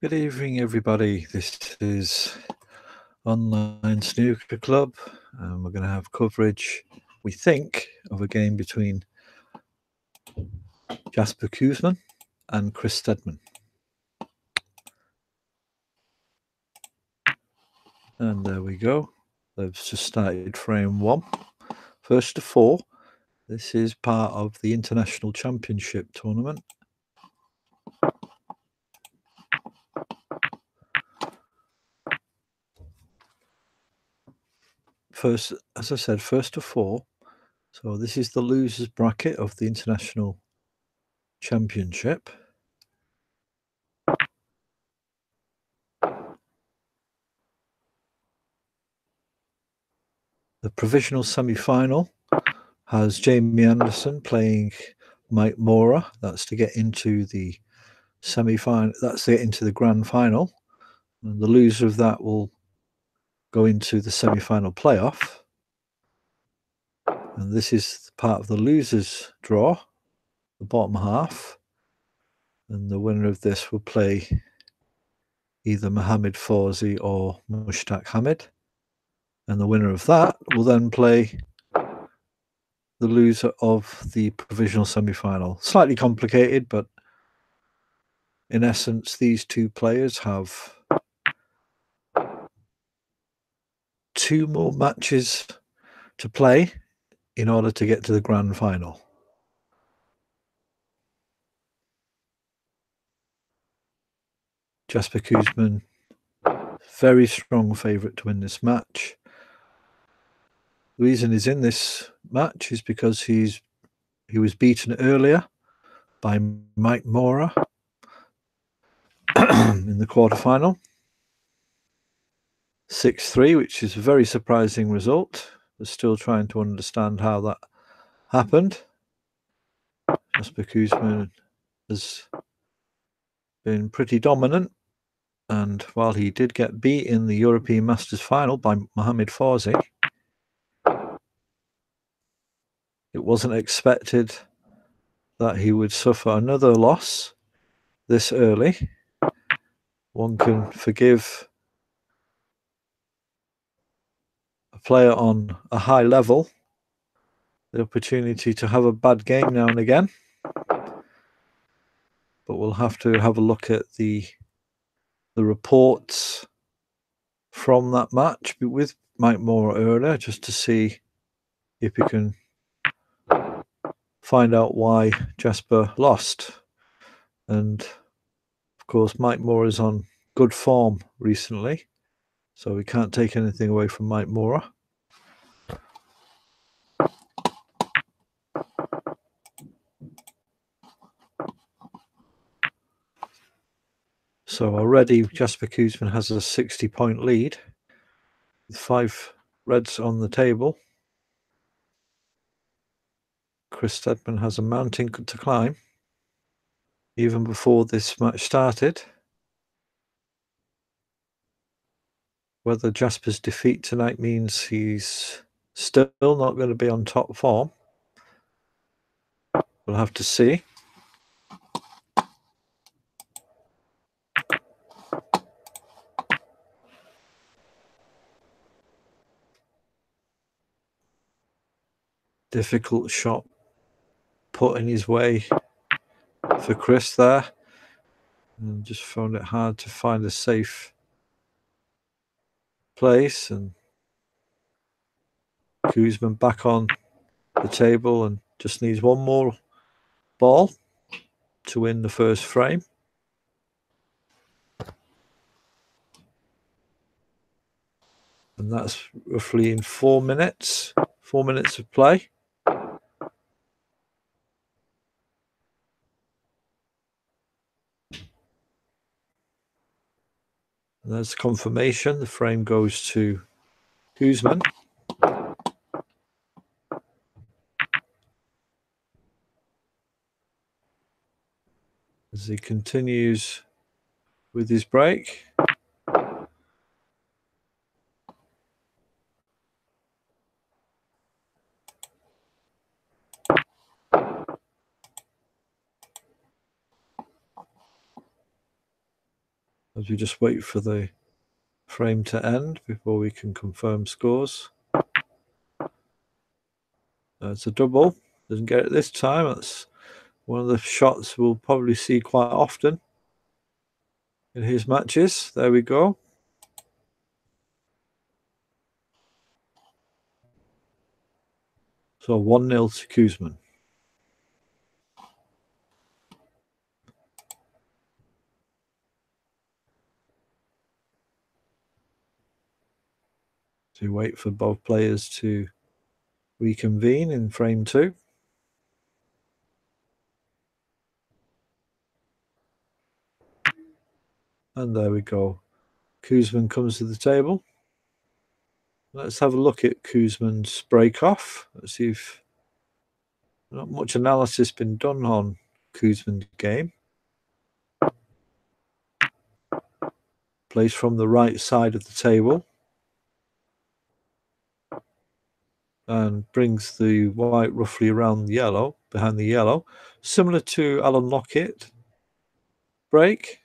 Good evening, everybody. This is Online Snooker Club, and we're going to have coverage, we think, of a game between Jasper Koosman and Chris Stedman. And there we go. They've just started frame one. First to four. This is part of the International Championship tournament. First, as I said, first to four. So this is the losers bracket of the International Championship. The provisional semi-final has Jamie Anderson playing Mike Mora. That's to get into the semi-final. That's to get into the grand final. And the loser of that will go into the semi-final playoff. And this is part of the losers draw, the bottom half. And the winner of this will play either Mohammed Fawzi or Mushtaq Hamid. And the winner of that will then play the loser of the provisional semi-final. Slightly complicated, but in essence, these two players have two more matches to play in order to get to the grand final. Jasper Koosman, very strong favourite to win this match. The reason he's in this match is because he was beaten earlier by Mike Mora in the quarterfinal. 6-3, which is a very surprising result. We're still trying to understand how that happened. Jasper Koosman has been pretty dominant, and while he did get beat in the European Masters final by Mohammed Fawzi, it wasn't expected that he would suffer another loss this early. One can forgive a player on a high level the opportunity to have a bad game now and again, but we'll have to have a look at the reports from that match with Mike Moore earlier, just to see if we can find out why Jasper lost. And of course, Mike Moore is on good form recently, so we can't take anything away from Mike Moore. So already Jasper Koosman has a 60-point lead with 5 reds on the table. Chris Stedman has a mountain to climb even before this match started. Whether Jasper's defeat tonight means he's still not going to be on top form, we'll have to see. Difficult shot put in his way for Chris there, and just found it hard to find a safe place. And Koosman back on the table and just needs one more ball to win the first frame. And that's roughly in 4 minutes. 4 minutes of play. And there's confirmation. The frame goes to Koosman. As he continues with his break. as we just wait for the frame to end before we can confirm scores. It's a double. Doesn't get it this time. That's one of the shots we'll probably see quite often in his matches. There we go. So 1-0 to Kuzmin. So we wait for both players to reconvene in frame 2. And there we go. Kuzmin comes to the table. Let's have a look at Kuzmin's break off. Let's see if not much analysis been done on Kuzmin's game. Plays from the right side of the table and brings the white roughly around the yellow, behind the yellow, similar to Alan Lockett break.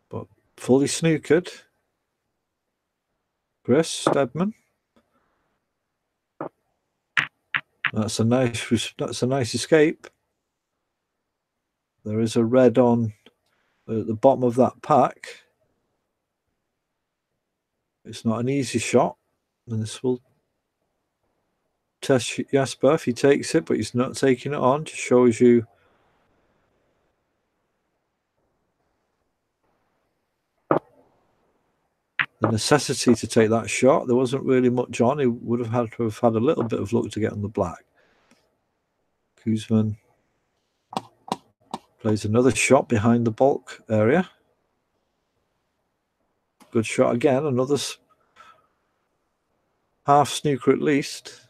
But fully snookered. Chris Stedman. That's a nice escape. There is a red on at the bottom of that pack. It's not an easy shot, and this will test Jasper if he takes it, but he's not taking it on. Just shows you the necessity to take that shot. There wasn't really much on. He would have had to have had a little bit of luck to get on the black. Kuzmin plays another shot behind the bulk area. Good shot again. Another half snooker at least.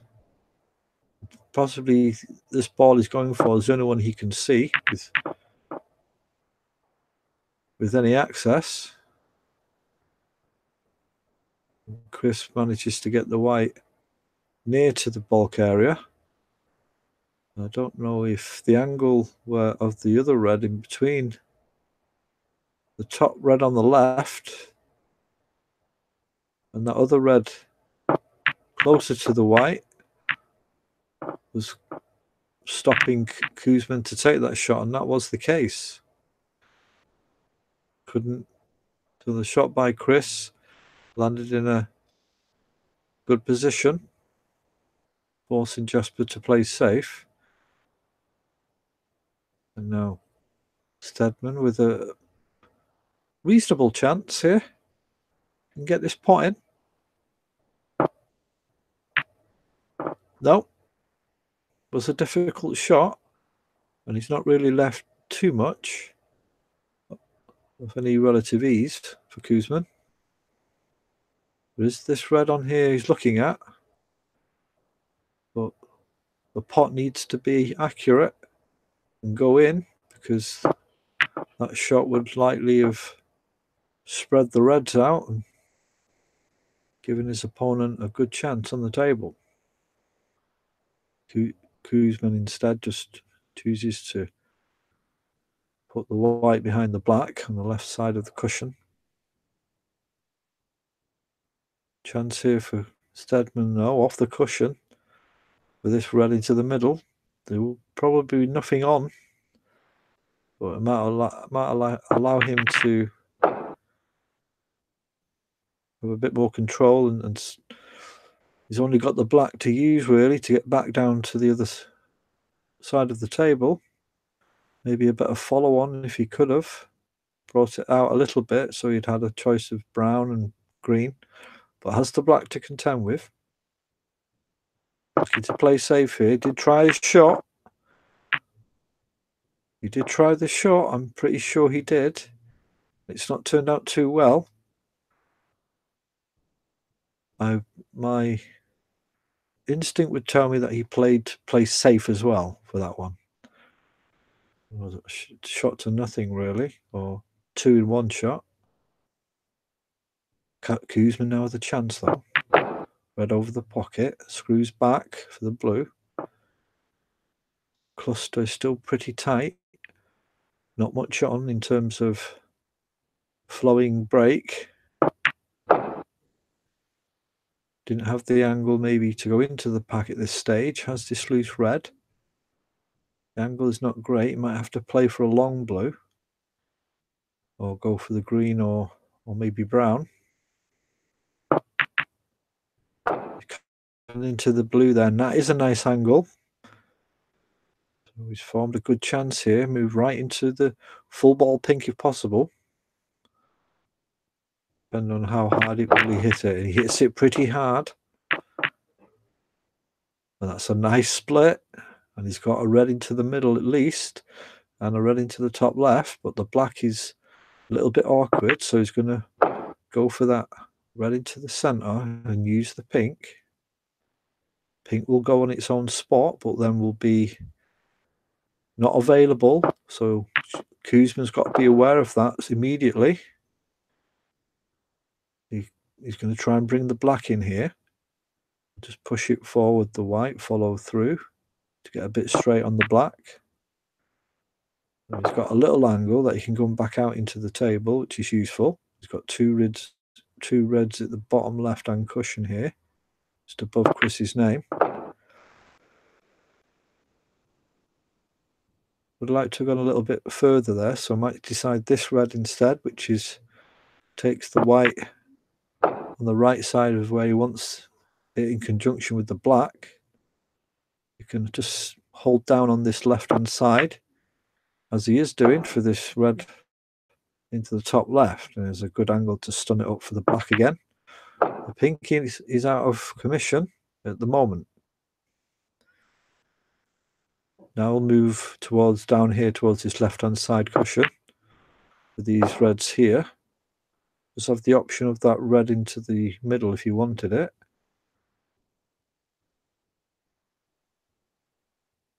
Possibly this ball is going for is the only one he can see with any access. Chris manages to get the white near to the bulk area. I don't know if the angle of the other red in between the top red on the left and that other red closer to the white was stopping Kuzmin to take that shot, and that was the case. Couldn't. So the shot by Chris landed in a good position, forcing Jasper to play safe. And now Stedman with a reasonable chance here. Can get this pot in. No. Was a difficult shot, and he's not really left too much of any relative ease for Kuzmin. There is this red on here he's looking at, but the pot needs to be accurate and go in, because that shot would likely have spread the reds out and given his opponent a good chance on the table. Kuzmin instead just chooses to put the white behind the black on the left side of the cushion. Chance here for Stedman, no, off the cushion with this red into the middle. There will probably be nothing on, but it might allow him to have a bit more control, and he's only got the black to use really to get back down to the other side of the table. Maybe a better follow on if he could have brought it out a little bit, so he'd had a choice of brown and green, but has the black to contend with. Looking to play safe here. He did try his shot. He did try the shot. I'm pretty sure he did. It's not turned out too well. My instinct would tell me that he played safe as well for that one. Was it a shot to nothing really, or 2 in 1 shot? Kuzmin now with a chance though. Red over the pocket, screws back for the blue. Cluster is still pretty tight. Not much on in terms of flowing break. Didn't have the angle maybe to go into the pack at this stage. Has this loose red. The angle is not great. You might have to play for a long blue. Or go for the green or maybe brown. Coming into the blue there. And that is a nice angle. So he's formed a good chance here. Move right into the full ball pink if possible. Depending on how hard it really hit it. He hits it pretty hard. And that's a nice split. And he's got a red into the middle at least. And a red into the top left. But the black is a little bit awkward. So he's going to go for that red into the center and use the pink. Pink will go on its own spot, but then will be not available. So Kuzman's got to be aware of that immediately. He's going to try and bring the black in here. Just push it forward the white, follow through to get a bit straight on the black. And he's got a little angle that he can come back out into the table, which is useful. He's got two reds at the bottom left-hand cushion here, just above Chris's name. Would like to have gone a little bit further there, so I might decide this red instead, which takes the white on the right side of where he wants it in conjunction with the black. You can just hold down on this left-hand side, as he is doing for this red into the top left. And there's a good angle to stun it up for the black again. The pink is out of commission at the moment. Now we'll move down here towards this left-hand side cushion with these reds here. Just have the option of that red into the middle if you wanted it.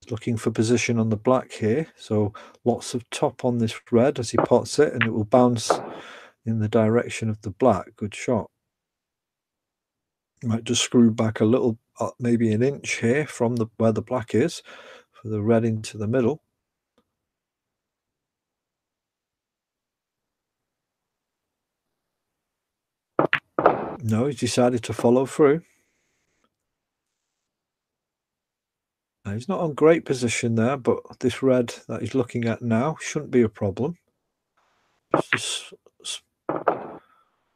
Looking for position on the black here, so lots of top on this red as he pots it, and it will bounce in the direction of the black. Good shot. Might just screw back a little, maybe an inch here from where the black is, for the red into the middle. No, he's decided to follow through. Now, he's not on great position there, but this red that he's looking at now shouldn't be a problem. Just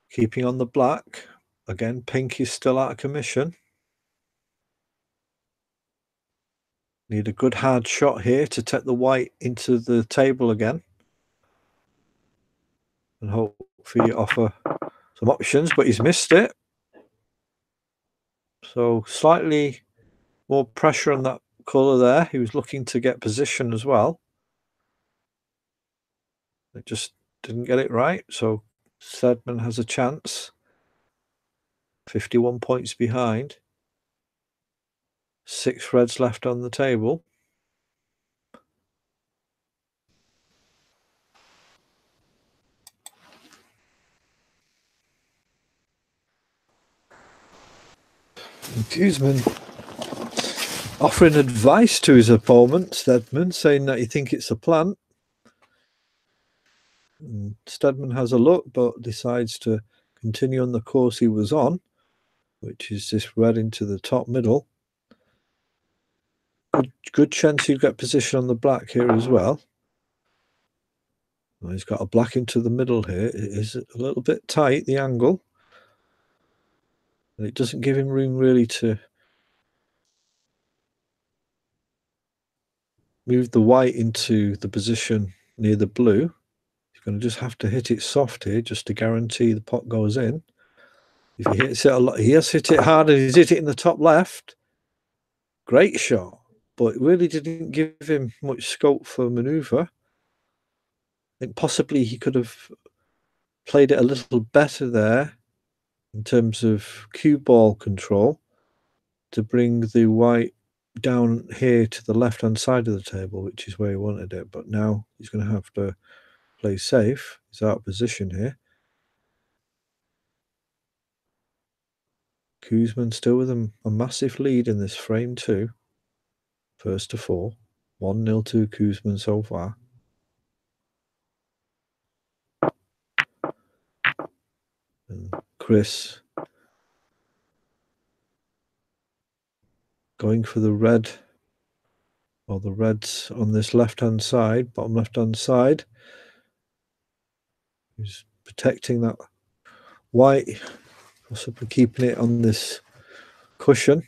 keeping on the black. Again, pink is still out of commission. Need a good hard shot here to take the white into the table again. And hopefully offer some options, but he's missed it. So slightly more pressure on that colour there. He was looking to get position as well. It just didn't get it right. So Stedman has a chance. 51 points behind. 6 reds left on the table. Kuzman offering advice to his opponent, Stedman, saying that he thinks it's a plant. And Stedman has a look, but decides to continue on the course he was on, which is this red into the top middle. Good chance he'll get position on the black here as well. Well, he's got a black into the middle here. It is a little bit tight, the angle. And it doesn't give him room really to move the white into the position near the blue. He's going to just have to hit it soft here just to guarantee the pot goes in. If he hits it a lot, he has hit it hard and he's hit it in the top left. Great shot, but it really didn't give him much scope for manoeuvre. I think possibly he could have played it a little better there in terms of cue ball control to bring the white down here to the left-hand side of the table, which is where he wanted it. But now he's going to have to play safe. He's out of position here. Kuzman still with a massive lead in this frame too. First to 4. 1-0 to Kuzman so far. And Chris going for the red, or the reds on this left-hand side, bottom left-hand side. He's protecting that white, possibly keeping it on this cushion.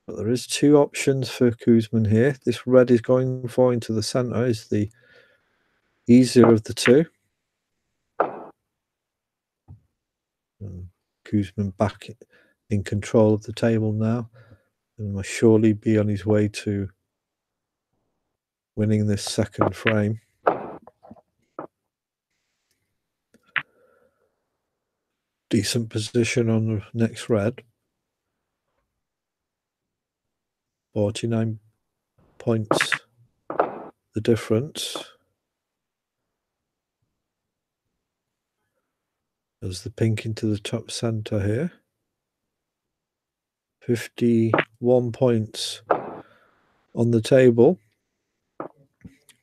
But there is two options for Kuzman here. This red is going for into the centre, is the easier of the two. And Kuzman back in control of the table now, and must surely be on his way to winning this second frame. Decent position on the next red. 49 points the difference. As the pink into the top centre here. 51 points on the table.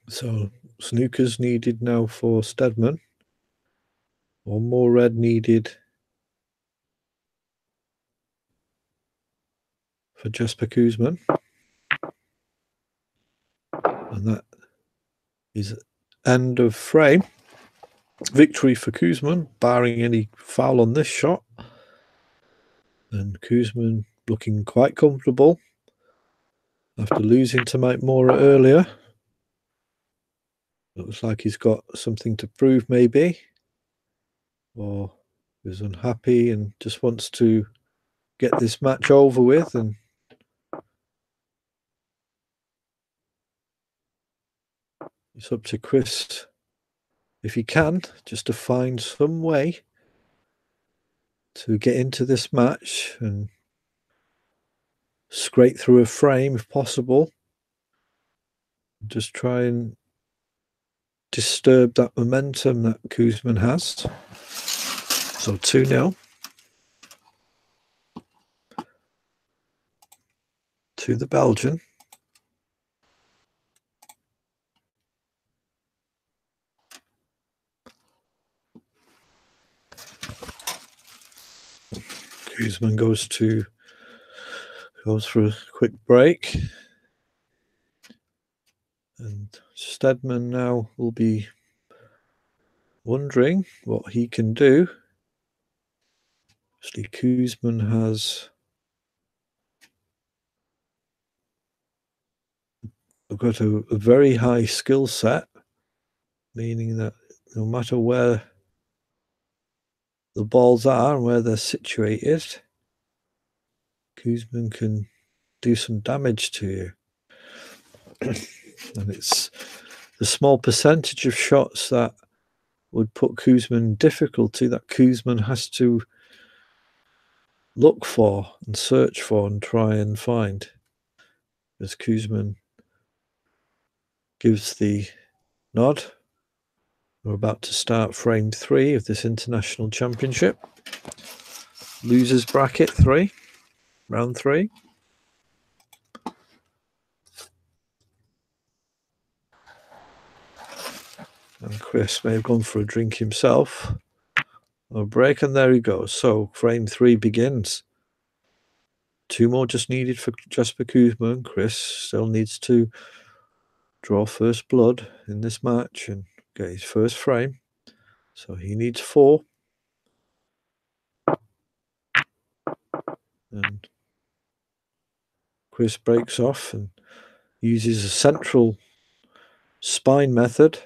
So snooker's needed now for Steadman. One more red needed for Jesper Kuzman. And that is end of frame. Victory for Kuzman, barring any foul on this shot. And Kuzman looking quite comfortable after losing to Mike Mora earlier. Looks like he's got something to prove maybe. Or is unhappy and just wants to get this match over with. And it's up to Chris, if he can, just to find some way to get into this match and scrape through a frame if possible. Just try and disturb that momentum that Kuzman has. So 2-0 to the Belgian. Kuzman goes for a quick break. And Steadman now will be wondering what he can do. Obviously, Kuzman has got a very high skill set, meaning that no matter where the balls are and where they're situated, Kuzman can do some damage to you. And it's the small percentage of shots that would put Kuzman in difficulty that Kuzman has to look for and search for and try and find. As Kuzman gives the nod, we're about to start frame 3 of this international championship. Losers bracket 3, round 3. And Chris may have gone for a drink himself. A break, and there he goes. So frame 3 begins. 2 more just needed for Jesper Kuzman. Chris still needs to draw first blood in this match and get his first frame. So he needs 4. And Chris breaks off and uses a central spine method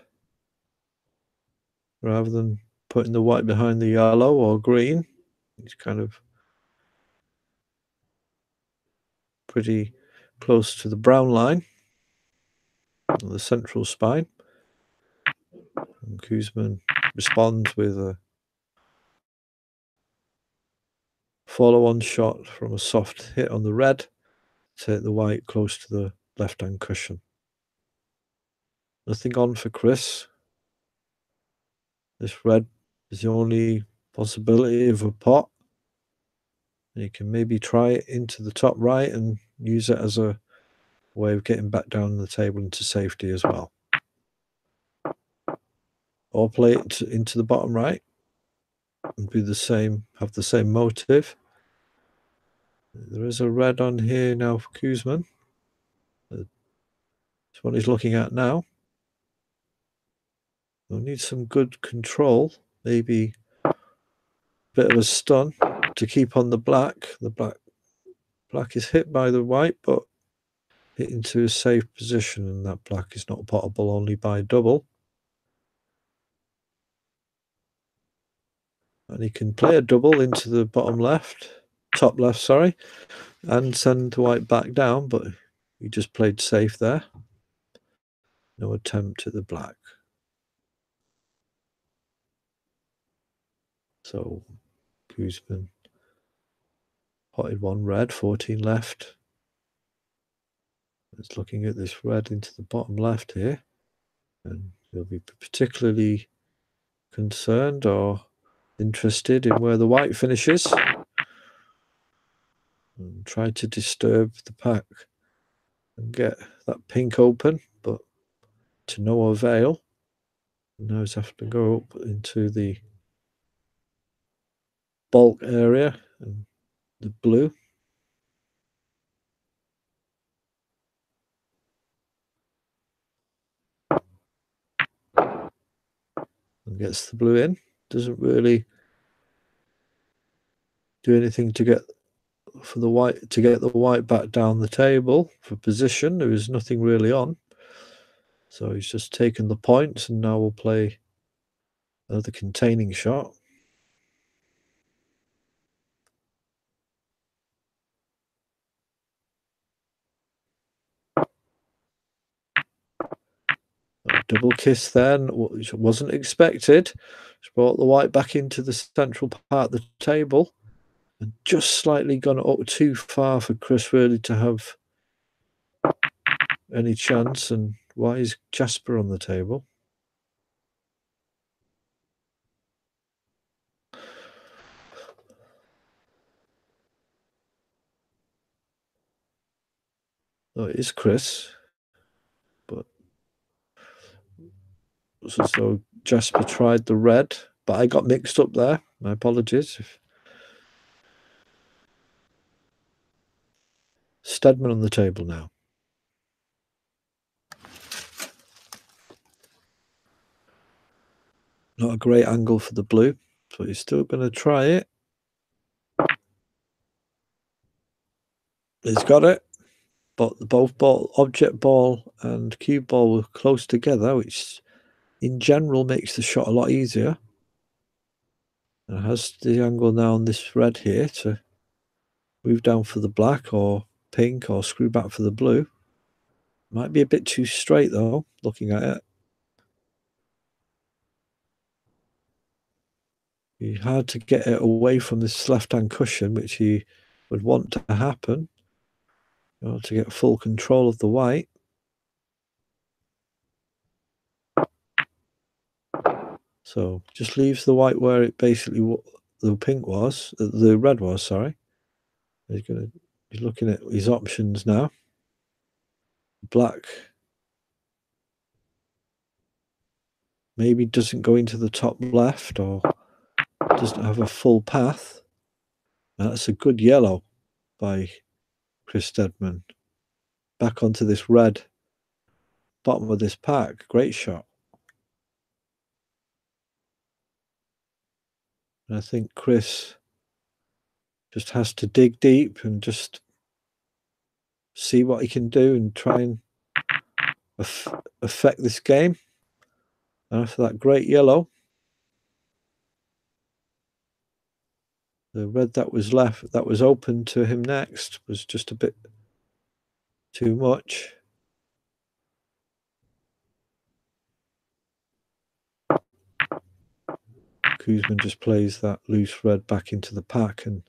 rather than putting the white behind the yellow or green. He's kind of pretty close to the brown line on the central spine. And Kuzman responds with a follow-on shot from a soft hit on the red to hit the white close to the left-hand cushion. Nothing on for Chris. This red is the only possibility of a pot. You can maybe try it into the top right and use it as a way of getting back down the table into safety as well. Or play it into the bottom right and be the same, have the same motive. There is a red on here now for Koosman. That's what he's looking at now. We'll need some good control, maybe a bit of a stun to keep on the black. The black is hit by the white, but hit into a safe position, and that black is not potable only by double. And he can play a double into the bottom left, top left, sorry, and send the white back down, but he just played safe there. No attempt at the black. So Koosman potted one red, 14 left. It's looking at this red into the bottom left here, and he'll be particularly concerned or interested in where the white finishes and try to disturb the pack and get that pink open, but to no avail. Now he's have to go up into the bulk area and the blue. And gets the blue in. Doesn't really do anything to get for the white to get the white back down the table for position. There is nothing really on. So he's just taken the points, and now we'll play the containing shot. Double kiss then, which wasn't expected. Just brought the white back into the central part of the table, and just slightly gone up too far for Chris really to have any chance. And why is Jasper on the table? Oh, it is Chris, but it's as though Jasper tried the red, but I got mixed up there. My apologies. Stedman on the table now. Not a great angle for the blue, but he's still going to try it. He's got it, but both object ball and cue ball were close together, which in general makes the shot a lot easier. And has the angle now on this red here to move down for the black or pink or screw back for the blue. Might be a bit too straight though, looking at it. He had to get it away from this left-hand cushion, which he would want to happen, in order to get full control of the white. So just leaves the white where it basically the pink was, the red was, sorry. He's looking at his options now. Black maybe doesn't go into the top left or doesn't have a full path. That's a good yellow by Chris Stedman. Back onto this red bottom of this pack. Great shot. And I think Chris just has to dig deep and just see what he can do and try and affect this game. And after that great yellow, the red that was left, that was open to him next, was just a bit too much. Koosman just plays that loose red back into the pack and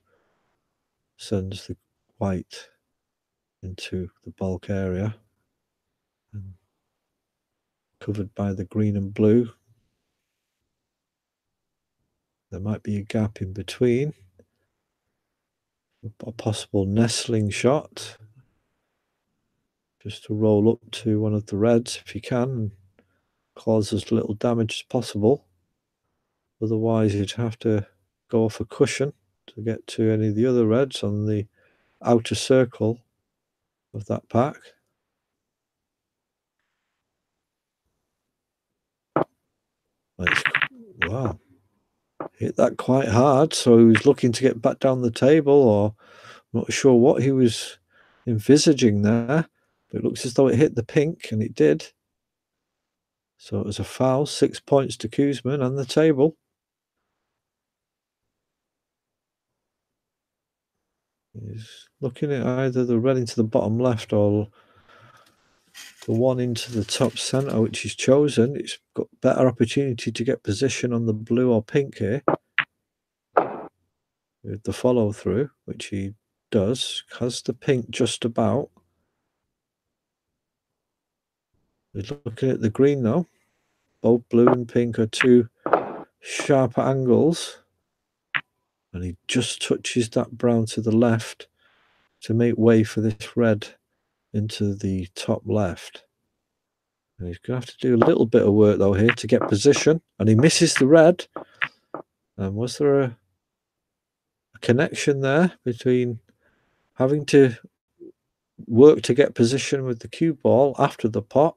sends the white into the bulk area. And covered by the green and blue. There might be a gap in between. A possible nestling shot. just to roll up to one of the reds if you can and cause as little damage as possible. Otherwise, you'd have to go off a cushion to get to any of the other reds on the outer circle of that pack. Wow, hit that quite hard, so he was looking to get back down the table, or not sure what he was envisaging there, but it looks as though it hit the pink, and it did. So it was a foul, 6 points to Kuzman and the table. He's looking at either the red into the bottom left or the one into the top centre, which he's chosen. It's got better opportunity to get position on the blue or pink here with the follow through, which he does. Has the pink just about. He's looking at the green though. Both blue and pink are two sharp angles, and he just touches that brown to the left to make way for this red into the top left. And he's going to have to do a little bit of work though here to get position, and he misses the red. And was there a connection there between having to work to get position with the cue ball after the pot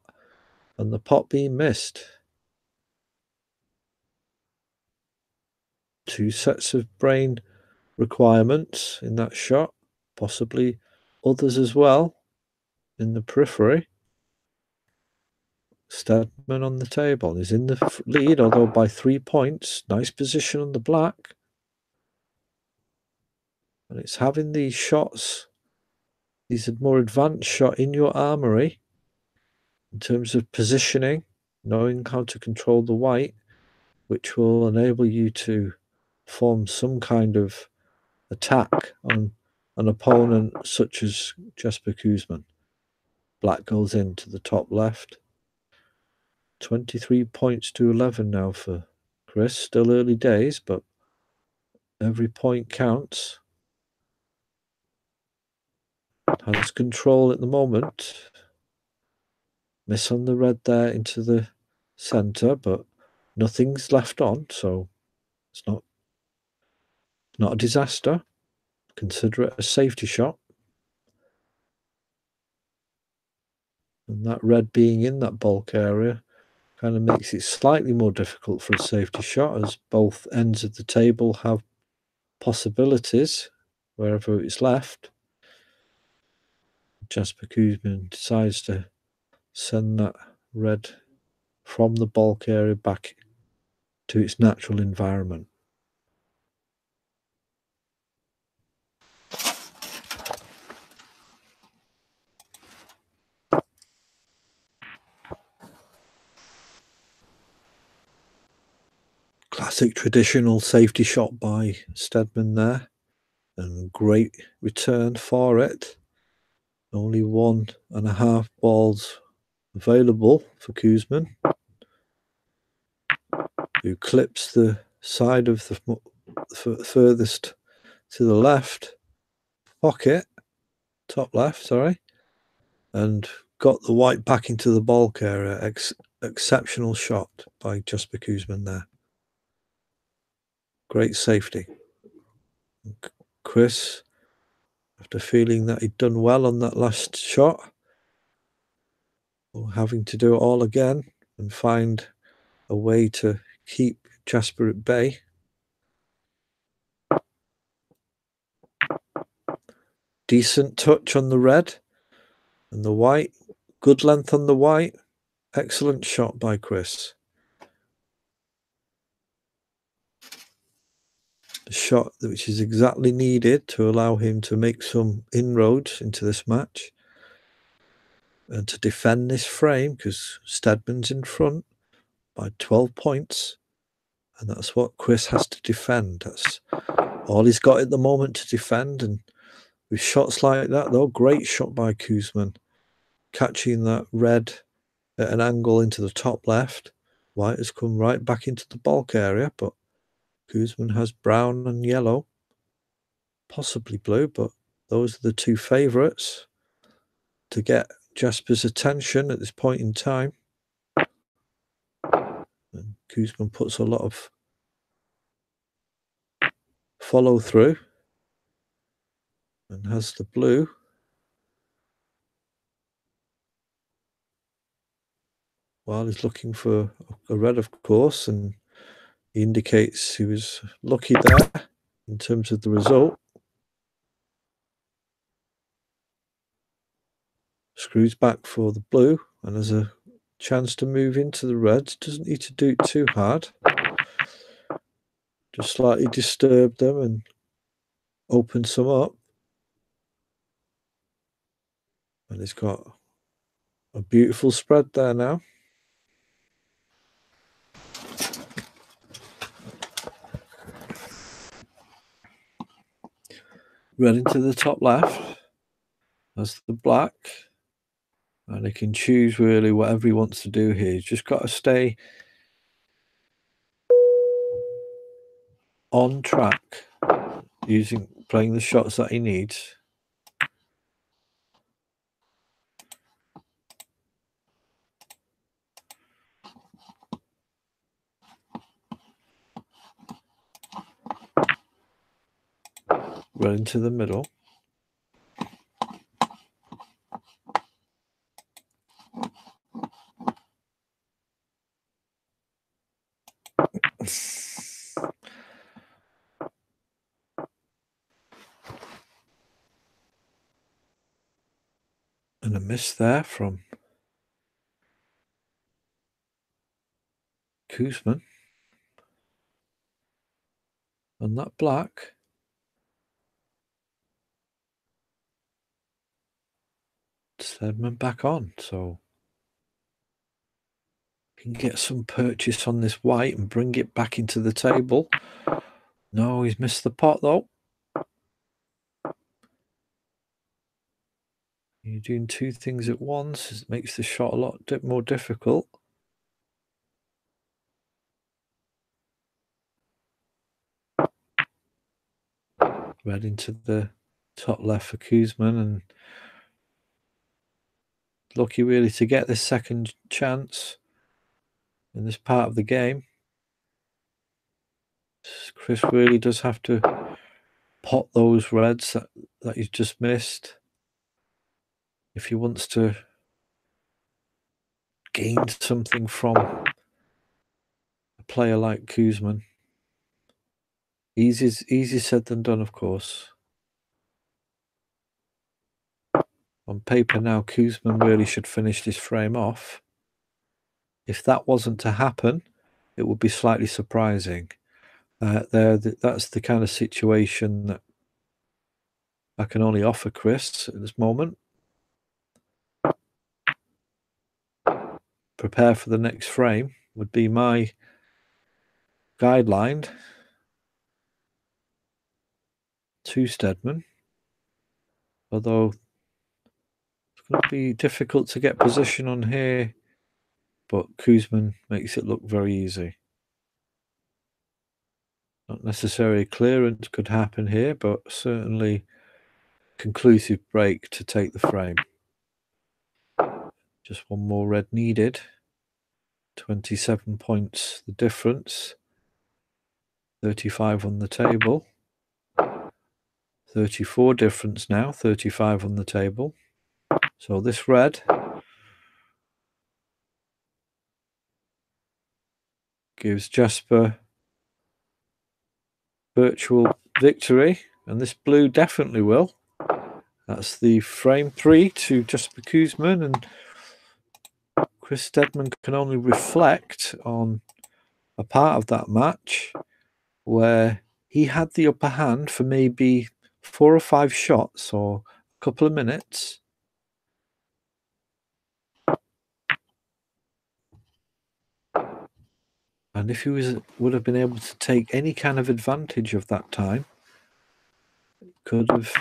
and the pot being missed? Two sets of brain requirements in that shot, possibly others as well in the periphery. Stedman on the table. He's in the lead, although by 3 points. Nice position on the black. And it's having these shots, these more advanced shot in your armory in terms of positioning, knowing how to control the white, which will enable you to form some kind of attack on an opponent such as Jesper Kuzman. Black goes into the top left. 23 points to 11 now for Chris. Still early days, but every point counts. Has control at the moment. Miss on the red there into the centre, but nothing's left on, so it's not a disaster. Consider it a safety shot. And that red being in that bulk area kind of makes it slightly more difficult for a safety shot, as both ends of the table have possibilities wherever it's left. Jesper Kuzman decides to send that red from the bulk area back to its natural environment. Classic traditional safety shot by Stedman there, and great return for it. Only 1.5 balls available for Kuzman, who clips the side of the furthest to the left pocket, top left, sorry, and got the white back into the bulk area. Exceptional shot by Jesper Kuzman there. Great safety. Chris, after feeling that he'd done well on that last shot, having to do it all again and find a way to keep Jesper at bay. Decent touch on the red and the white. Good length on the white. Excellent shot by Chris. A shot which is exactly needed to allow him to make some inroads into this match and to defend this frame, because Stedman's in front by 12 points, and that's what Chris has to defend. That's all he's got at the moment to defend. And with shots like that, though, great shot by Kuzman, catching that red at an angle into the top left. White has come right back into the bulk area, but Kuzman has brown and yellow, possibly blue, but those are the two favourites to get Jasper's attention at this point in time. And Koosman puts a lot of follow through and has the blue. While he's looking for a red, of course, and he indicates he was lucky there in terms of the result. Screws back for the blue and has a chance to move into the reds. Doesn't need to do it too hard. Just slightly disturb them and open some up. And he's got a beautiful spread there now. Red into the top left. That's the black. And he can choose really whatever he wants to do here. He's just got to stay on track, playing the shots that he needs. Right into the middle. And a miss there from Koosman. And that black. Stedman back on, so can get some purchase on this white and bring it back into the table. No, he's missed the pot though. You're doing two things at once. It makes the shot a lot more difficult. Red into the top left for Koosman, and lucky really to get this second chance in this part of the game. Chris really does have to pot those reds that he's just missed if he wants to gain something from a player like Koosman. Easy said than done, of course. On paper now, Koosman really should finish this frame off. If that wasn't to happen, it would be slightly surprising. That's the kind of situation that I can only offer Chris at this moment. Prepare for the next frame would be my guideline to Stedman. Although it's going to be difficult to get position on here, but Koosman makes it look very easy. Not necessarily clearance could happen here, but certainly conclusive break to take the frame. Just one more red needed. 27 points the difference. 35 on the table. 34 difference now, 35 on the table. So this red gives Jasper virtual victory, and this blue definitely will. That's the frame 3 to Jasper Koosman, and Chris Stedman can only reflect on a part of that match where he had the upper hand for maybe 4 or 5 shots or a couple of minutes. And if he would have been able to take any kind of advantage of that time, could have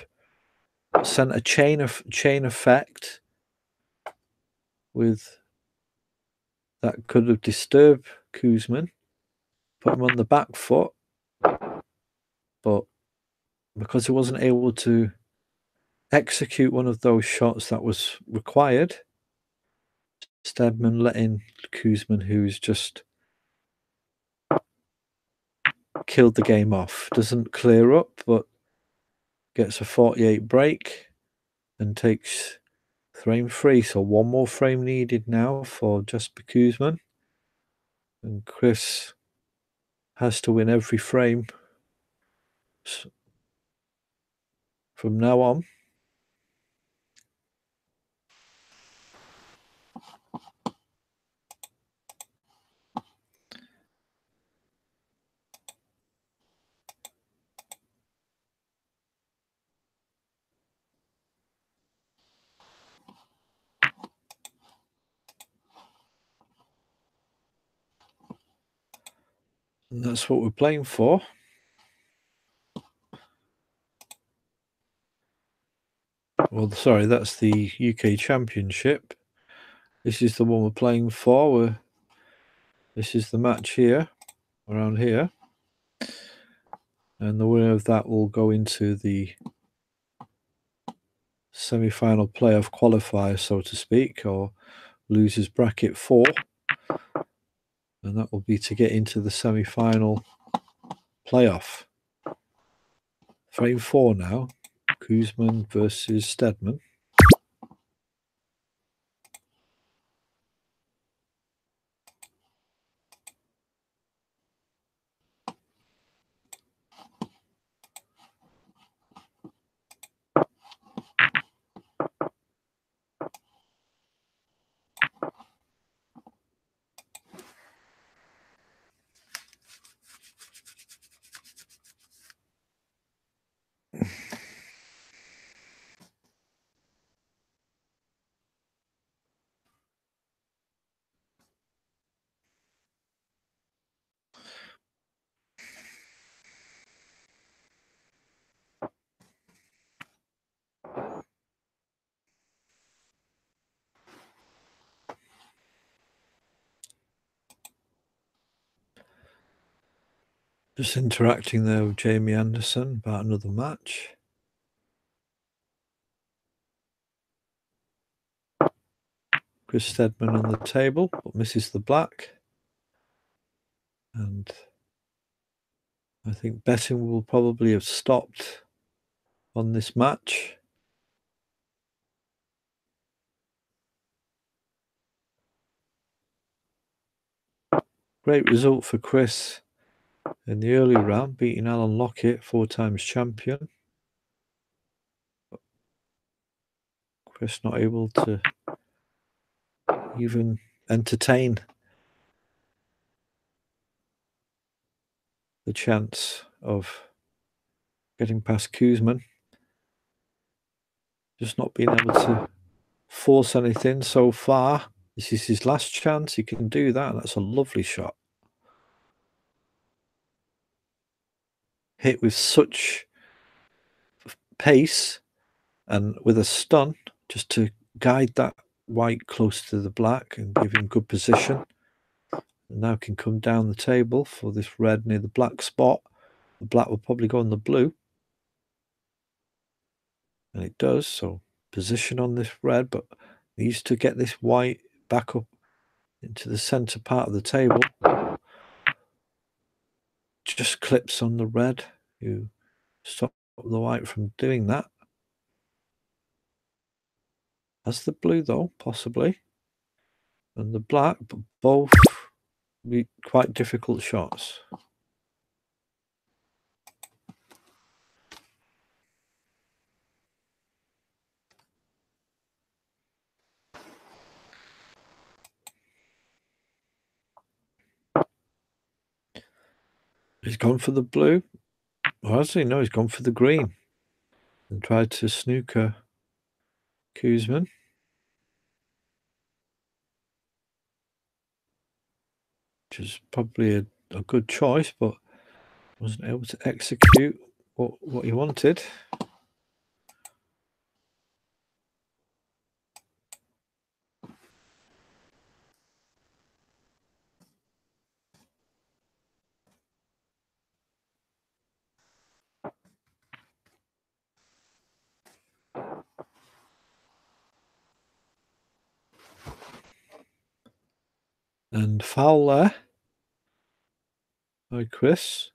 sent a chain effect with that could have disturbed Koosman, put him on the back foot, but because he wasn't able to execute one of those shots that was required. Stedman letting Kuzman, who's just killed the game off, doesn't clear up, but gets a 48 break and takes frame 3. So one more frame needed now for Jasper Kuzman. And Chris has to win every frame from now on. And that's what we're playing for. Well, sorry, that's the UK Championship. This is the one we're playing for. This is the match here, around here. And the winner of that will go into the semi-final playoff qualifier, so to speak, or losers bracket 4. And that will be to get into the semi-final playoff. Frame 4 now. Kuzman versus Stedman. Just interacting there with Jamie Anderson about another match. Chris Stedman on the table, but misses the black. And I think betting will probably have stopped on this match. Great result for Chris in the early round, beating Alan Lockett, 4 times champion. Chris not able to even entertain the chance of getting past Kuzman. Just not being able to force anything so far. This is his last chance. He can do that. That's a lovely shot. Hit with such pace and with a stun just to guide that white close to the black and give him good position. And now can come down the table for this red near the black spot. The black will probably go on the blue. And it does. So position on this red, but needs to get this white back up into the center part of the table. Just clips on the red. You stop the white from doing that. Has the blue though, possibly. And the black, but both be quite difficult shots. He's gone for the blue. Or has he? No, he's gone for the green. And tried to snooker Kuzman. Which is probably a good choice, but wasn't able to execute what he wanted. And foul there by Chris.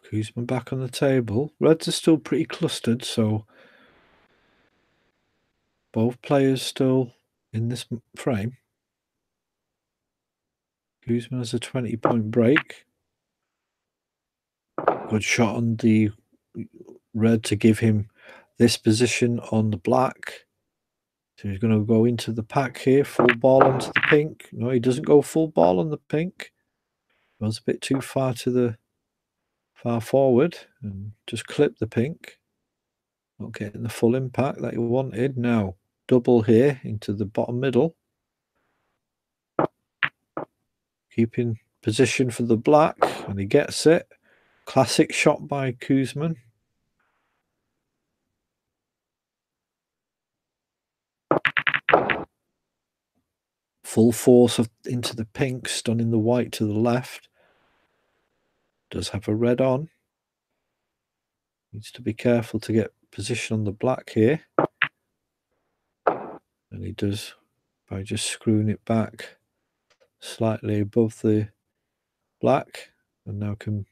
Kuzma back on the table. Reds are still pretty clustered, so both players still in this frame. Kuzma has a 20-point break. Good shot on the red to give him this position on the black. So he's going to go into the pack here, full ball onto the pink. No, he doesn't go full ball on the pink. Goes a bit too far forward and just clip the pink. Not getting the full impact that he wanted. Now double here into the bottom middle. Keeping position for the black, and he gets it. Classic shot by Kuzma. Full force into the pink, stunning the white to the left. Does have a red on. Needs to be careful to get position on the black here. And he does by just screwing it back slightly above the black. And now can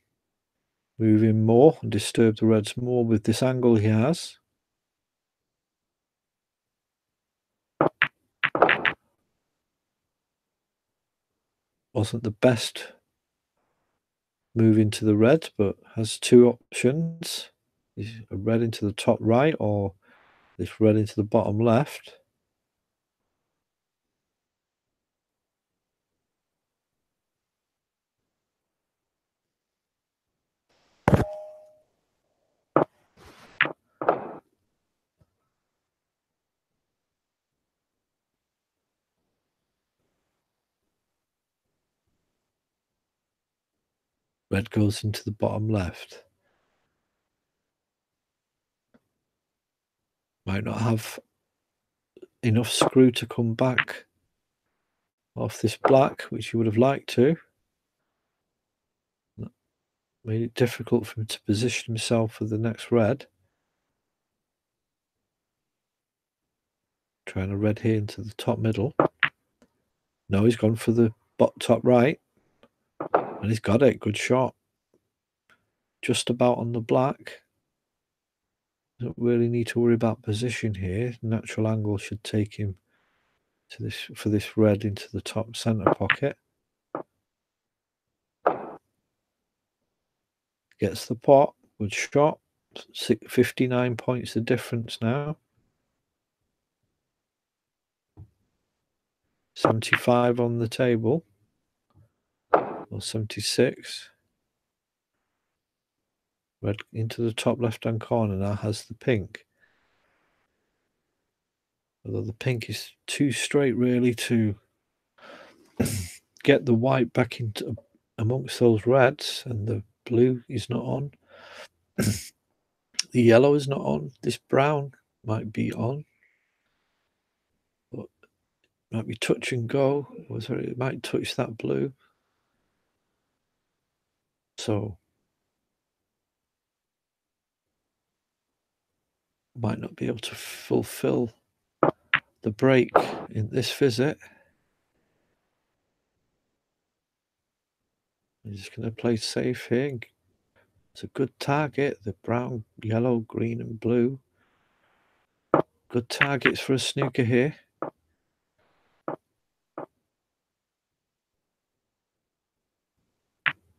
move in more and disturb the reds more with this angle he has. Wasn't the best move into the red, but has two options. Is a red into the top right or this red into the bottom left. Red goes into the bottom left. Might not have enough screw to come back off this black, which you would have liked to. Made it difficult for him to position himself for the next red. Trying a red here into the top middle. No, he's gone for the top right. And he's got it. Good shot. Just about on the black. Don't really need to worry about position here. Natural angle should take him to this for this red into the top center pocket. Gets the pot. Good shot. 59 points the difference now. 75 on the table. Or 76. Red into the top left-hand corner now has the pink. Although the pink is too straight really to get the white back into amongst those reds, and the blue is not on. The yellow is not on. This brown might be on. But it might be touch and go. It might touch that blue. So might not be able to fulfill the break in this visit. He's just going to play safe here. It's a good target. The brown, yellow, green and blue. Good targets for a snooker here.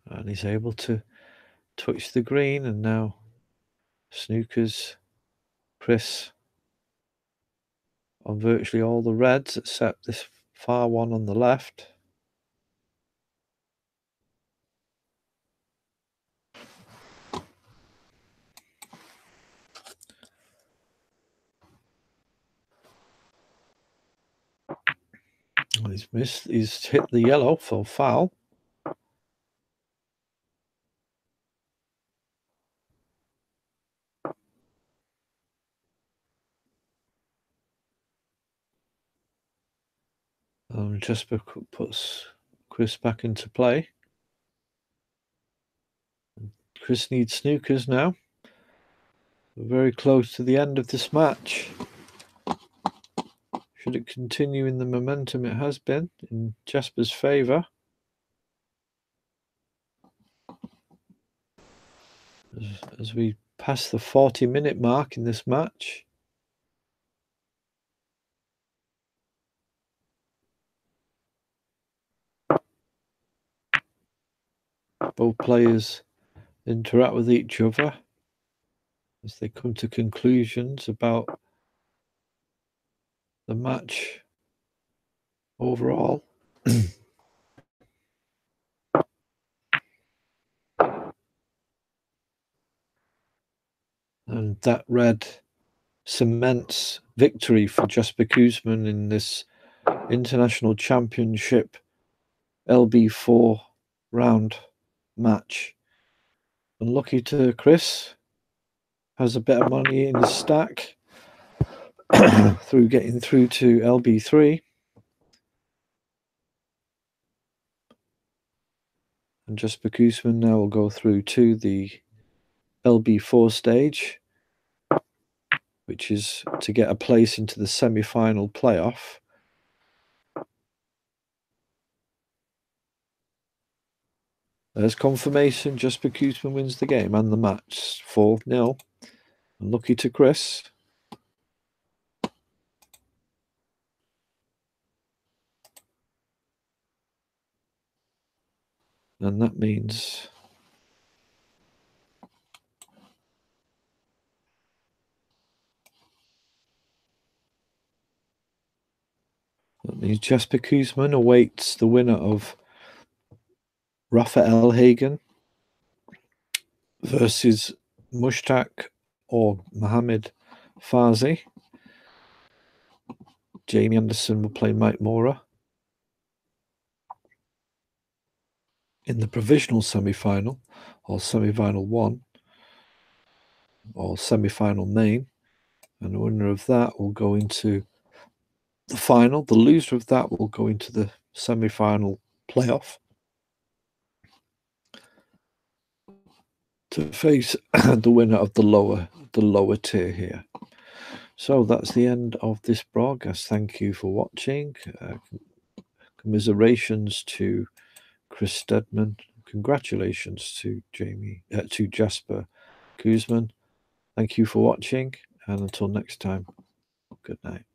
And he's able to touch the green, and now snookers Chris on virtually all the reds except this far one on the left. He's missed. He's hit the yellow for foul. Jesper puts Chris back into play. Chris needs snookers now. We're very close to the end of this match. Should it continue in the momentum it has been in Jasper's favour? As we pass the 40-minute mark in this match. Both players interact with each other as they come to conclusions about the match overall. And that red cements victory for Jasper Koosman in this International Championship LB4 round match. Unlucky to Chris, has a bit of money in his stack through getting through to LB3. And Jasper Koosman now will go through to the LB4 stage, which is to get a place into the semi-final playoff. There's confirmation. Jasper Koosman wins the game and the match 4-0. Unlucky to Chris. And that means Jasper Koosman awaits the winner of Rafael Hagen versus Mushtaq or Mohammed Farzi. Jamie Anderson will play Mike Mora. In the provisional semi-final, or semi-final 1, or semi-final main, and the winner of that will go into the final. The loser of that will go into the semi-final playoff to face the winner of the lower tier here. So that's the end of this broadcast. Thank you for watching. Commiserations to Chris Stedman. Congratulations to Jasper Koosman. Thank you for watching, and until next time, good night.